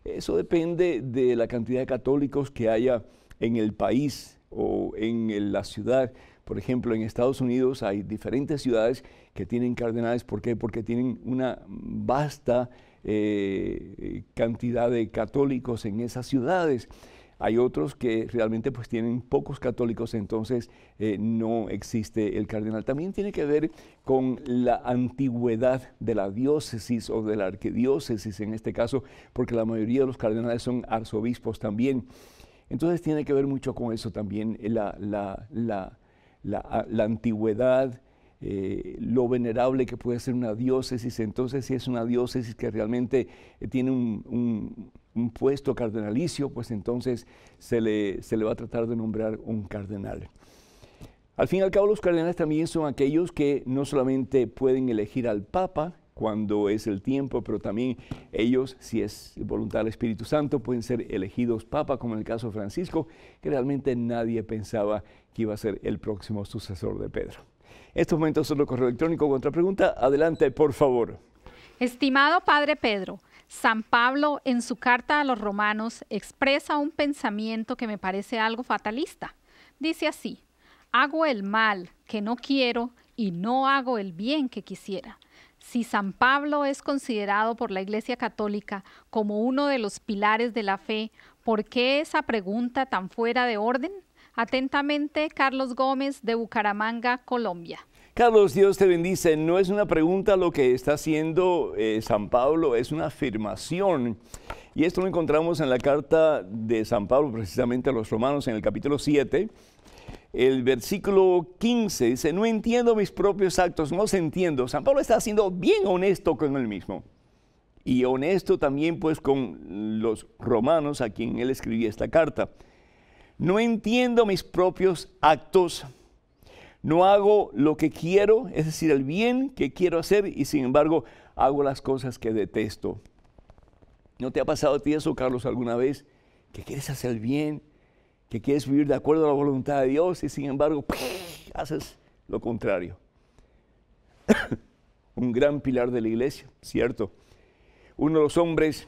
Eso depende de la cantidad de católicos que haya en el país o en la ciudad. Por ejemplo, en Estados Unidos hay diferentes ciudades que tienen cardenales. ¿Por qué? Porque tienen una vasta cantidad de católicos en esas ciudades. Hay otros que realmente pues tienen pocos católicos, entonces no existe el cardenal. También tiene que ver con la antigüedad de la diócesis o de la arquidiócesis en este caso, porque la mayoría de los cardenales son arzobispos también. Entonces tiene que ver mucho con eso también, la antigüedad, lo venerable que puede ser una diócesis. Entonces, si es una diócesis que realmente tiene un puesto cardenalicio, pues entonces se le va a tratar de nombrar un cardenal. Al fin y al cabo, los cardenales también son aquellos que no solamente pueden elegir al Papa cuando es el tiempo, pero también ellos, si es voluntad del Espíritu Santo, pueden ser elegidos Papa, como en el caso de Francisco, que realmente nadie pensaba que iba a ser el próximo sucesor de Pedro. Estos momentos son el correo electrónico. Otra pregunta, adelante, por favor. Estimado Padre Pedro, San Pablo en su carta a los romanos expresa un pensamiento que me parece algo fatalista. Dice así: hago el mal que no quiero y no hago el bien que quisiera. Si San Pablo es considerado por la Iglesia Católica como uno de los pilares de la fe, ¿por qué esa pregunta tan fuera de orden? Atentamente, Carlos Gómez, de Bucaramanga, Colombia. Carlos, Dios te bendice. No es una pregunta lo que está haciendo San Pablo, es una afirmación. Y esto lo encontramos en la carta de San Pablo, precisamente a los romanos, en el capítulo 7. El versículo 15 dice: no entiendo mis propios actos, no los entiendo. San Pablo está siendo bien honesto con él mismo. Y honesto también pues con los romanos a quien él escribía esta carta. No entiendo mis propios actos, no hago lo que quiero, es decir, el bien que quiero hacer, y sin embargo hago las cosas que detesto. ¿No te ha pasado a ti eso, Carlos, alguna vez? Que quieres hacer el bien, que quieres vivir de acuerdo a la voluntad de Dios, y sin embargo haces lo contrario. Un gran pilar de la iglesia, ¿cierto? Uno de los hombres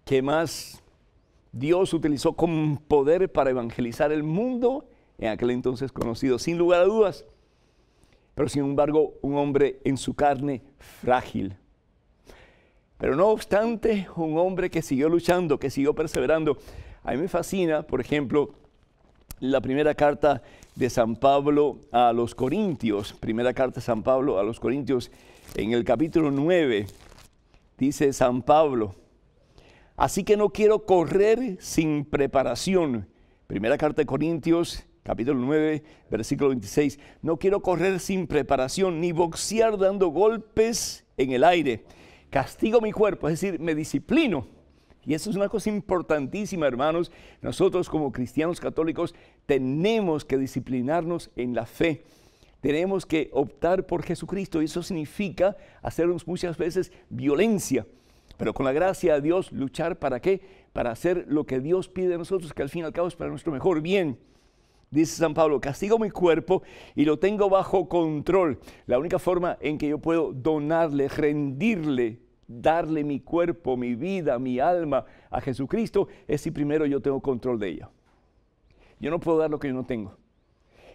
que más Dios utilizó con poder para evangelizar el mundo, en aquel entonces conocido, sin lugar a dudas. Pero sin embargo, un hombre en su carne frágil. Pero no obstante, un hombre que siguió luchando, que siguió perseverando. A mí me fascina, por ejemplo, la primera carta de San Pablo a los Corintios. Primera carta de San Pablo a los Corintios, en el capítulo 9, dice San Pablo: así que no quiero correr sin preparación. Primera carta de Corintios, capítulo 9, versículo 26. No quiero correr sin preparación, ni boxear dando golpes en el aire. Castigo mi cuerpo, es decir, me disciplino. Y eso es una cosa importantísima, hermanos. Nosotros como cristianos católicos tenemos que disciplinarnos en la fe. Tenemos que optar por Jesucristo, y eso significa hacernos muchas veces violencia. Pero con la gracia de Dios, luchar ¿para qué? Para hacer lo que Dios pide de nosotros, que al fin y al cabo es para nuestro mejor bien. Dice San Pablo: castigo mi cuerpo y lo tengo bajo control. La única forma en que yo puedo donarle, rendirle, darle mi cuerpo, mi vida, mi alma a Jesucristo, es si primero yo tengo control de ella. Yo no puedo dar lo que yo no tengo.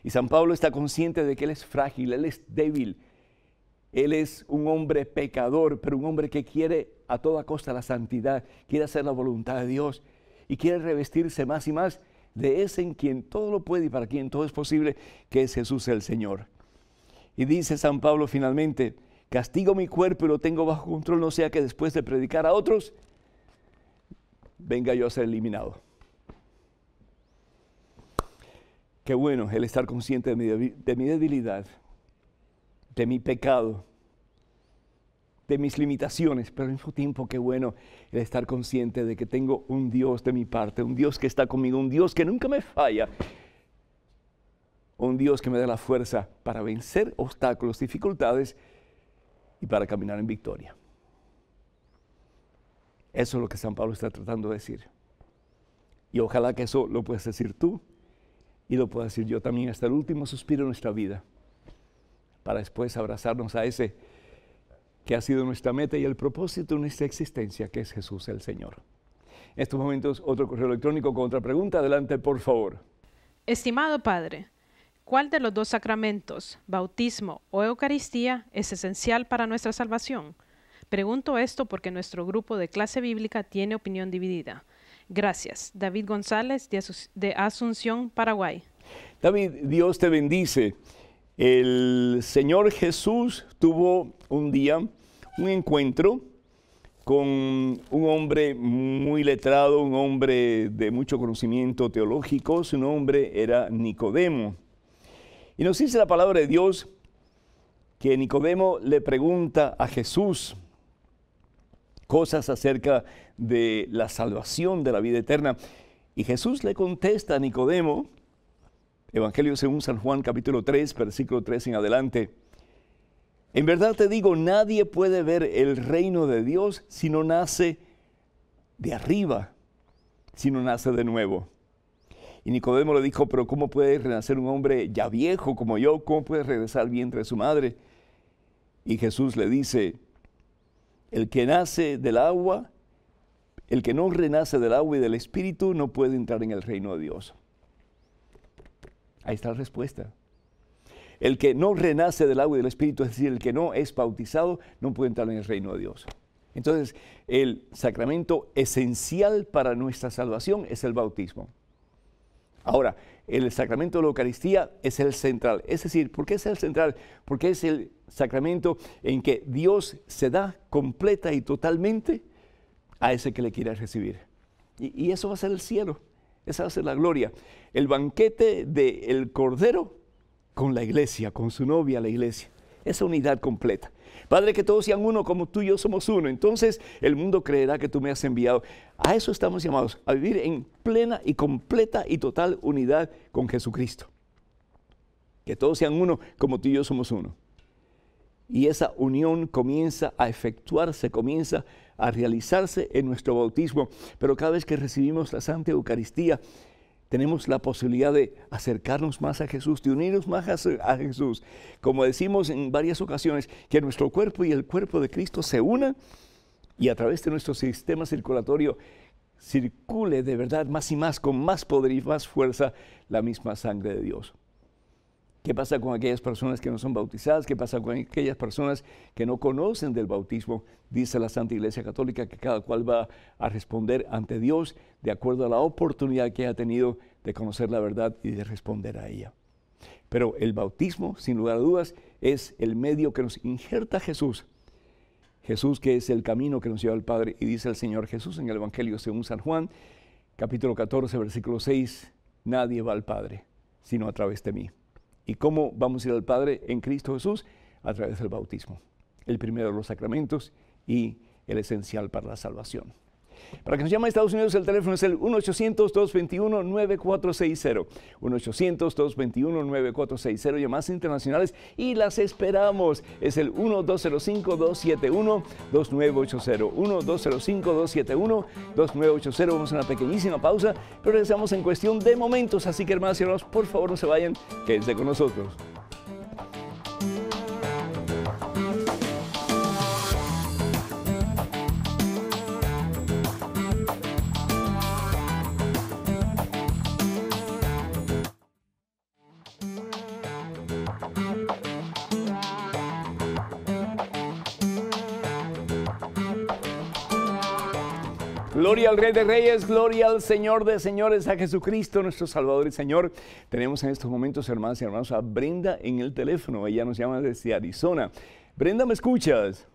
Y San Pablo está consciente de que él es frágil, él es débil. Él es un hombre pecador, pero un hombre que quiere a toda costa la santidad, quiere hacer la voluntad de Dios y quiere revestirse más y más de ese en quien todo lo puede y para quien todo es posible, que es Jesús el Señor. Y dice San Pablo finalmente, castigo mi cuerpo y lo tengo bajo control, no sea que después de predicar a otros, venga yo a ser eliminado. Qué bueno el estar consciente de mi debilidad, de mi pecado, de mis limitaciones, pero al mismo tiempo qué bueno el estar consciente de que tengo un Dios de mi parte, un Dios que está conmigo, un Dios que nunca me falla, un Dios que me da la fuerza para vencer obstáculos, dificultades y para caminar en victoria. Eso es lo que San Pablo está tratando de decir. Y ojalá que eso lo puedas decir tú y lo pueda decir yo también hasta el último suspiro de nuestra vida, para después abrazarnos a ese que ha sido nuestra meta y el propósito de nuestra existencia, que es Jesús el Señor. En estos momentos, otro correo electrónico con otra pregunta. Adelante, por favor. Estimado Padre, ¿cuál de los dos sacramentos, bautismo o Eucaristía, es esencial para nuestra salvación? Pregunto esto porque nuestro grupo de clase bíblica tiene opinión dividida. Gracias. David González, de Asunción, Paraguay. David, Dios te bendice. El Señor Jesús tuvo un día un encuentro con un hombre muy letrado, un hombre de mucho conocimiento teológico. Su nombre era Nicodemo. Y nos dice la palabra de Dios que Nicodemo le pregunta a Jesús cosas acerca de la salvación, de la vida eterna. Y Jesús le contesta a Nicodemo, Evangelio según San Juan, capítulo 3, versículo 3 en adelante. En verdad te digo, nadie puede ver el reino de Dios si no nace de arriba, si no nace de nuevo. Y Nicodemo le dijo, pero ¿cómo puede renacer un hombre ya viejo como yo? ¿Cómo puede regresar al vientre de su madre? Y Jesús le dice, el que nace del agua, el que no renace del agua y del Espíritu no puede entrar en el reino de Dios. Ahí está la respuesta. El que no renace del agua y del Espíritu, es decir, el que no es bautizado, no puede entrar en el reino de Dios. Entonces, el sacramento esencial para nuestra salvación es el bautismo. Ahora, el sacramento de la Eucaristía es el central. Es decir, ¿por qué es el central? Porque es el sacramento en que Dios se da completa y totalmente a ese que le quiere recibir. Y eso va a ser el cielo. Esa va a ser la gloria. El banquete del Cordero con la iglesia, con su novia, la iglesia. Esa unidad completa. Padre, que todos sean uno como tú y yo somos uno. Entonces el mundo creerá que tú me has enviado. A eso estamos llamados, a vivir en plena y completa y total unidad con Jesucristo. Que todos sean uno como tú y yo somos uno. Y esa unión comienza a efectuarse, comienza a realizarse en nuestro bautismo. Pero cada vez que recibimos la Santa Eucaristía, tenemos la posibilidad de acercarnos más a Jesús, de unirnos más a Jesús. Como decimos en varias ocasiones, que nuestro cuerpo y el cuerpo de Cristo se unan y a través de nuestro sistema circulatorio circule de verdad más y más, con más poder y más fuerza, la misma sangre de Dios. ¿Qué pasa con aquellas personas que no son bautizadas? ¿Qué pasa con aquellas personas que no conocen del bautismo? Dice la Santa Iglesia Católica que cada cual va a responder ante Dios de acuerdo a la oportunidad que ha tenido de conocer la verdad y de responder a ella. Pero el bautismo, sin lugar a dudas, es el medio que nos injerta Jesús. Jesús, que es el camino que nos lleva al Padre. Y dice el Señor Jesús en el Evangelio según San Juan, capítulo 14, versículo 6, nadie va al Padre, sino a través de mí. ¿Y cómo vamos a ir al Padre en Cristo Jesús? A través del bautismo. El primero de los sacramentos y el esencial para la salvación. Para que nos llame a Estados Unidos, el teléfono es el 1-800-221-9460. 1-800-221-9460. Llamadas internacionales y las esperamos. Es el 1-205-271-2980. 1-205-271-2980. Vamos a una pequeñísima pausa, pero regresamos en cuestión de momentos. Así que, hermanos y hermanos, por favor no se vayan, quédense con nosotros. Gloria al Rey de Reyes, gloria al Señor de Señores, a Jesucristo, nuestro Salvador y Señor. Tenemos en estos momentos, hermanas y hermanos, a Brenda en el teléfono. Ella nos llama desde Arizona. Brenda, ¿me escuchas?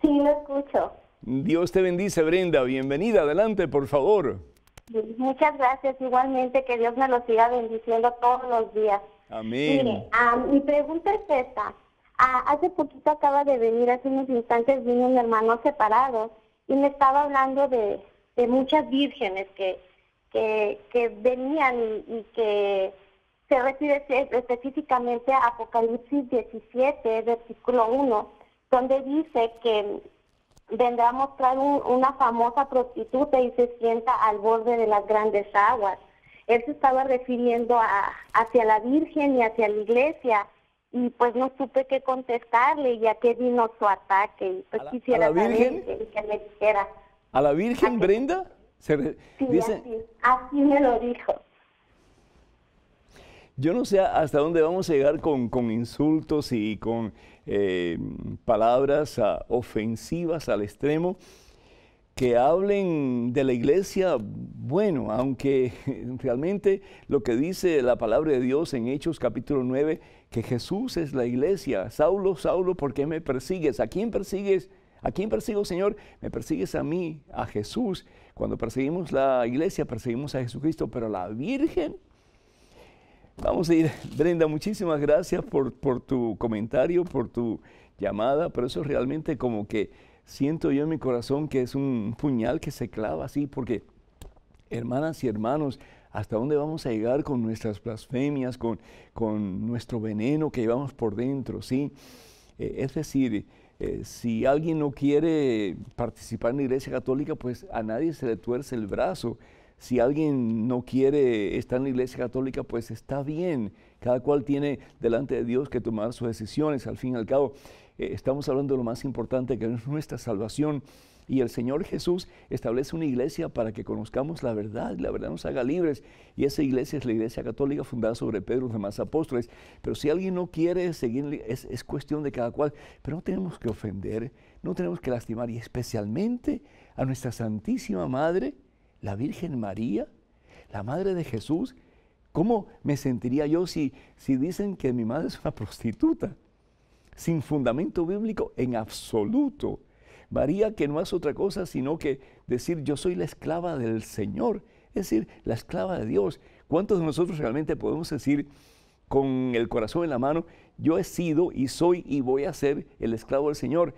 Sí, lo escucho. Dios te bendice, Brenda. Bienvenida. Adelante, por favor. Muchas gracias. Igualmente, que Dios me lo siga bendiciendo todos los días. Amén. Mire, mi pregunta es esta. Hace poquito acaba de venir, hace unos instantes vino un hermano separado y me estaba hablando de muchas vírgenes que venían y que se refiere específicamente a Apocalipsis 17, versículo 1, donde dice que vendrá a mostrar una famosa prostituta y se sienta al borde de las grandes aguas. Él se estaba refiriendo hacia la Virgen y hacia la iglesia, y pues no supe qué contestarle, ya que vino su ataque, y pues quisiera saber que me dijera. ¿A la Virgen, Brenda? Sí, dice, así me lo dijo. Yo no sé hasta dónde vamos a llegar con insultos y con palabras ofensivas al extremo, que hablen de la iglesia. Bueno, aunque realmente lo que dice la palabra de Dios en Hechos capítulo 9, que Jesús es la iglesia. Saulo, Saulo, ¿por qué me persigues? ¿A quién persigues? ¿A quién persigo, Señor? Me persigues a mí, a Jesús. Cuando perseguimos la iglesia, perseguimos a Jesucristo, pero la Virgen... Vamos a ir, Brenda, muchísimas gracias por tu comentario, por tu llamada, pero eso realmente como que siento yo en mi corazón que es un puñal que se clava así, porque hermanas y hermanos, ¿hasta dónde vamos a llegar con nuestras blasfemias, con nuestro veneno que llevamos por dentro? ¿Sí? Es decir, si alguien no quiere participar en la Iglesia Católica, pues a nadie se le tuerce el brazo. Si alguien no quiere estar en la Iglesia Católica, pues está bien. Cada cual tiene delante de Dios que tomar sus decisiones. Al fin y al cabo, estamos hablando de lo más importante, que es nuestra salvación. Y el Señor Jesús establece una iglesia para que conozcamos la verdad, y la verdad nos haga libres. Y esa iglesia es la Iglesia Católica fundada sobre Pedro y los demás apóstoles. Pero si alguien no quiere seguir, es cuestión de cada cual. Pero no tenemos que ofender, no tenemos que lastimar, y especialmente a nuestra Santísima Madre, la Virgen María, la Madre de Jesús. ¿Cómo me sentiría yo si dicen que mi madre es una prostituta? Sin fundamento bíblico en absoluto. María, que no hace otra cosa sino que decir yo soy la esclava del Señor, es decir, la esclava de Dios. ¿Cuántos de nosotros realmente podemos decir con el corazón en la mano, yo he sido y soy y voy a ser el esclavo del Señor?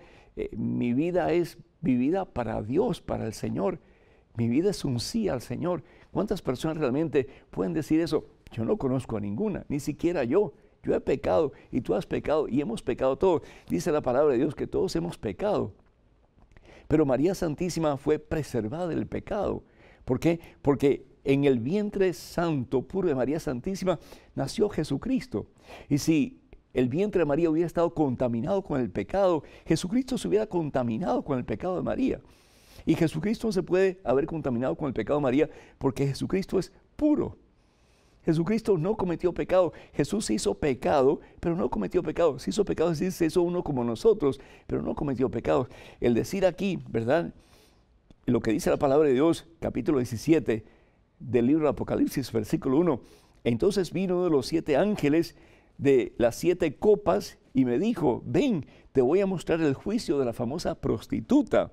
Mi vida es vivida para Dios, para el Señor. Mi vida es un sí al Señor. ¿Cuántas personas realmente pueden decir eso? Yo no conozco a ninguna, ni siquiera yo. Yo he pecado y tú has pecado y hemos pecado todos. Dice la palabra de Dios que todos hemos pecado. Pero María Santísima fue preservada del pecado. ¿Por qué? Porque en el vientre santo, puro de María Santísima, nació Jesucristo. Y si el vientre de María hubiera estado contaminado con el pecado, Jesucristo se hubiera contaminado con el pecado de María. Y Jesucristo no se puede haber contaminado con el pecado de María porque Jesucristo es puro. Jesucristo no cometió pecado. Jesús se hizo pecado, pero no cometió pecado. Se hizo pecado, es decir, se hizo uno como nosotros, pero no cometió pecado. El decir aquí, ¿verdad? Lo que dice la palabra de Dios, capítulo 17 del libro de Apocalipsis, versículo 1. Entonces vino uno de los 7 ángeles de las 7 copas y me dijo, ven, te voy a mostrar el juicio de la famosa prostituta,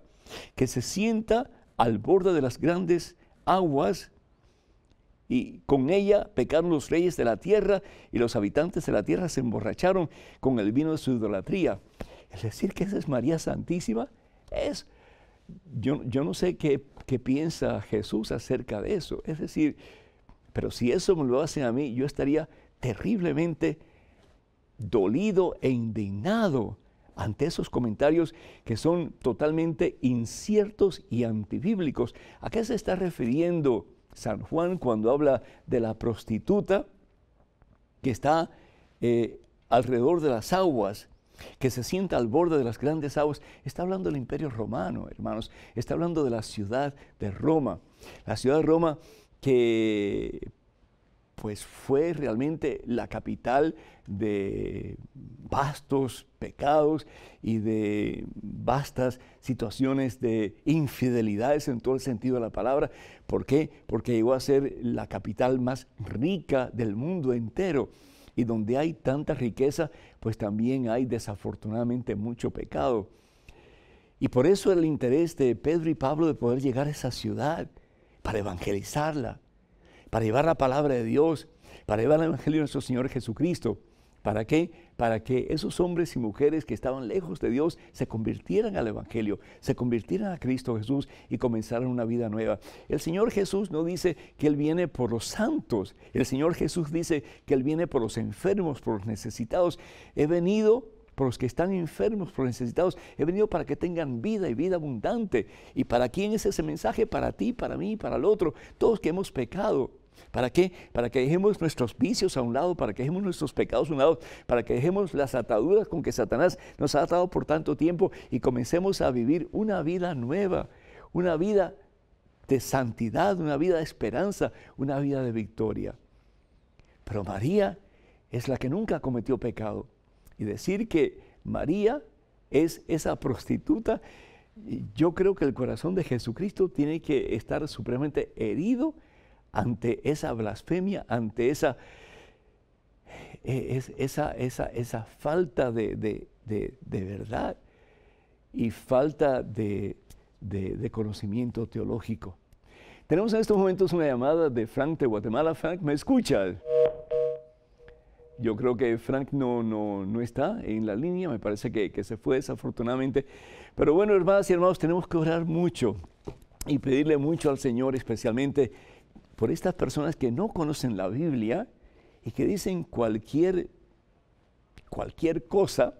que se sienta al borde de las grandes aguas, y con ella pecaron los reyes de la tierra, y los habitantes de la tierra se emborracharon con el vino de su idolatría. Es decir, que esa es María Santísima. Yo no sé qué piensa Jesús acerca de eso. Es decir, pero si eso me lo hacen a mí, yo estaría terriblemente dolido e indignado ante esos comentarios que son totalmente inciertos y antibíblicos. ¿A qué se está refiriendo San Juan cuando habla de la prostituta que está alrededor de las aguas, que se sienta al borde de las grandes aguas? Está hablando del Imperio Romano, hermanos. Está hablando de la ciudad de Roma. La ciudad de Roma que pues fue realmente la capital de vastos pecados y de vastas situaciones de infidelidades en todo el sentido de la palabra. ¿Por qué? Porque llegó a ser la capital más rica del mundo entero. Y donde hay tanta riqueza, pues también hay desafortunadamente mucho pecado. Y por eso el interés de Pedro y Pablo de poder llegar a esa ciudad para evangelizarla, para llevar la palabra de Dios, para llevar el evangelio de nuestro Señor Jesucristo. ¿Para qué? Para que esos hombres y mujeres que estaban lejos de Dios se convirtieran al evangelio, se convirtieran a Cristo Jesús y comenzaran una vida nueva. El Señor Jesús no dice que Él viene por los santos. El Señor Jesús dice que Él viene por los enfermos, por los necesitados. He venido por los que están enfermos, por los necesitados. He venido para que tengan vida y vida abundante. ¿Y para quién es ese mensaje? Para ti, para mí, para el otro. Todos que hemos pecado. ¿Para qué? Para que dejemos nuestros vicios a un lado, para que dejemos nuestros pecados a un lado, para que dejemos las ataduras con que Satanás nos ha atado por tanto tiempo y comencemos a vivir una vida nueva, una vida de santidad, una vida de esperanza, una vida de victoria. Pero María es la que nunca cometió pecado. Y decir que María es esa prostituta, yo creo que el corazón de Jesucristo tiene que estar supremamente herido ante esa blasfemia, ante esa falta de verdad y falta de conocimiento teológico. Tenemos en estos momentos una llamada de Frank de Guatemala. Frank, ¿me escuchas? Yo creo que Frank no está en la línea, me parece que se fue desafortunadamente. Pero bueno, hermanas y hermanos, tenemos que orar mucho y pedirle mucho al Señor, especialmente por estas personas que no conocen la Biblia y que dicen cualquier cosa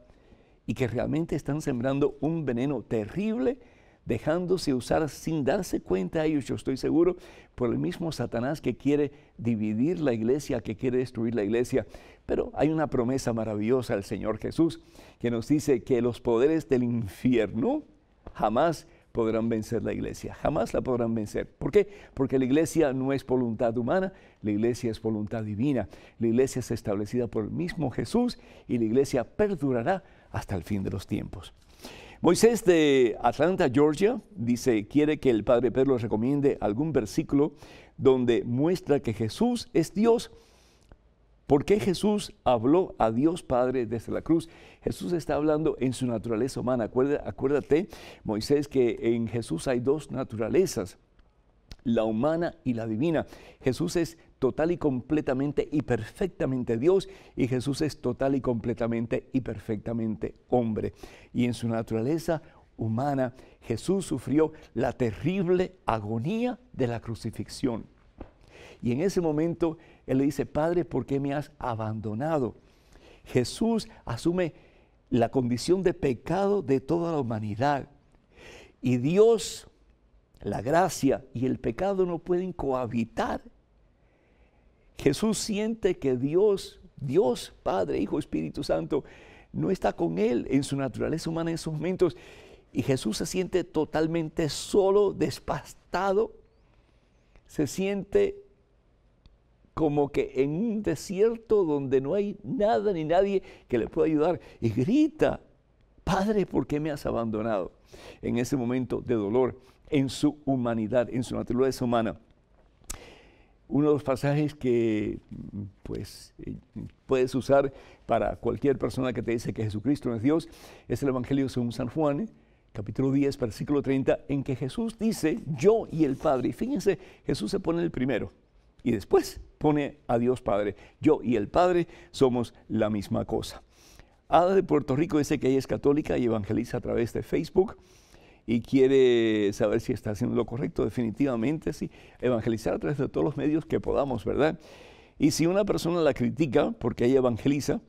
y que realmente están sembrando un veneno terrible, dejándose usar sin darse cuenta a ellos, yo estoy seguro, por el mismo Satanás que quiere dividir la iglesia, que quiere destruir la iglesia. Pero hay una promesa maravillosa del Señor Jesús que nos dice que los poderes del infierno jamás podrán vencer la iglesia, jamás la podrán vencer. ¿Por qué? Porque la iglesia no es voluntad humana, la iglesia es voluntad divina. La iglesia es establecida por el mismo Jesús y la iglesia perdurará hasta el fin de los tiempos. Moisés de Atlanta, Georgia, dice, quiere que el Padre Pedro recomiende algún versículo donde muestra que Jesús es Dios. ¿Por qué Jesús habló a Dios Padre desde la cruz? Jesús está hablando en su naturaleza humana. Acuérdate, Moisés, que en Jesús hay dos naturalezas, la humana y la divina. Jesús es total y completamente y perfectamente Dios y Jesús es total y completamente y perfectamente hombre. Y en su naturaleza humana, Jesús sufrió la terrible agonía de la crucifixión. Y en ese momento, Él le dice, Padre, ¿por qué me has abandonado? Jesús asume la condición de pecado de toda la humanidad. Y Dios, la gracia y el pecado no pueden cohabitar. Jesús siente que Dios, Padre, Hijo, Espíritu Santo, no está con Él en su naturaleza humana en esos momentos. Y Jesús se siente totalmente solo, despastado. Se siente como que en un desierto donde no hay nada ni nadie que le pueda ayudar. Y grita, Padre, ¿por qué me has abandonado? En ese momento de dolor, en su humanidad, en su naturaleza humana. Uno de los pasajes que pues, puedes usar para cualquier persona que te dice que Jesucristo no es Dios, es el Evangelio según San Juan, capítulo 10, versículo 30, en que Jesús dice, yo y el Padre. Y fíjense, Jesús se pone el primero. Y después pone a Dios Padre. Yo y el Padre somos la misma cosa. Ada de Puerto Rico dice que ella es católica y evangeliza a través de Facebook y quiere saber si está haciendo lo correcto. Definitivamente sí, evangelizar a través de todos los medios que podamos, ¿verdad? Y si una persona la critica porque ella evangeliza,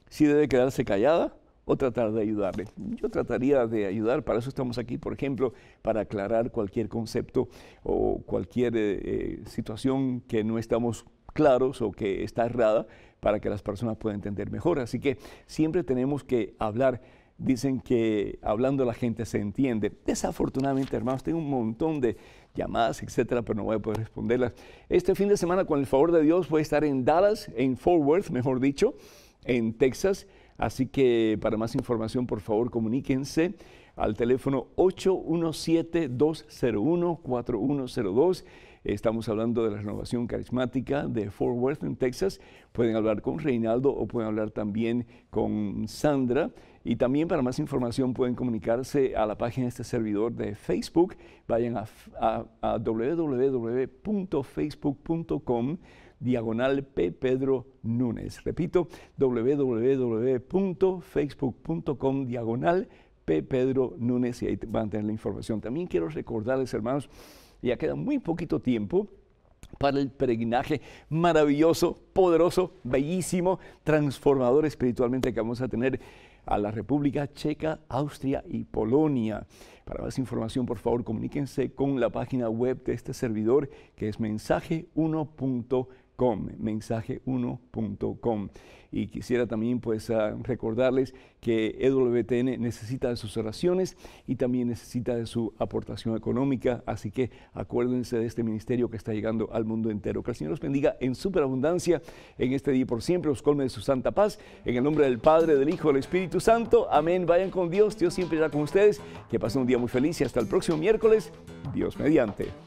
sí debe quedarse callada o tratar de ayudarle. Yo trataría de ayudar, para eso estamos aquí, por ejemplo, para aclarar cualquier concepto o cualquier situación que no estamos claros o que está errada, para que las personas puedan entender mejor. Así que siempre tenemos que hablar Dicen que hablando la gente se entiende. Desafortunadamente, hermanos, tengo un montón de llamadas, etcétera, pero no voy a poder responderlas. Este fin de semana, con el favor de Dios, voy a estar en Dallas, en Fort Worth, mejor dicho, en Texas. Así que para más información, por favor, comuníquense al teléfono 817-201-4102. Estamos hablando de la renovación carismática de Fort Worth, en Texas. Pueden hablar con Reinaldo o pueden hablar también con Sandra. Y también para más información pueden comunicarse a la página de este servidor de Facebook. Vayan a www.facebook.com/P. Pedro Núñez. Repito, www.facebook.com/P. Pedro Núñez, y ahí van a tener la información. También quiero recordarles, hermanos, ya queda muy poquito tiempo para el peregrinaje maravilloso, poderoso, bellísimo, transformador espiritualmente que vamos a tener a la República Checa, Austria y Polonia. Para más información, por favor, comuníquense con la página web de este servidor, que es mensaje1.com, mensaje1.com. Y quisiera también recordarles que EWTN necesita de sus oraciones y también necesita de su aportación económica, así que acuérdense de este ministerio que está llegando al mundo entero. Que el Señor los bendiga en superabundancia en este día y por siempre, los colme de su santa paz, en el nombre del Padre, del Hijo, del Espíritu Santo. Amén. Vayan con Dios, Dios siempre irá con ustedes. Que pasen un día muy feliz y hasta el próximo miércoles, Dios mediante.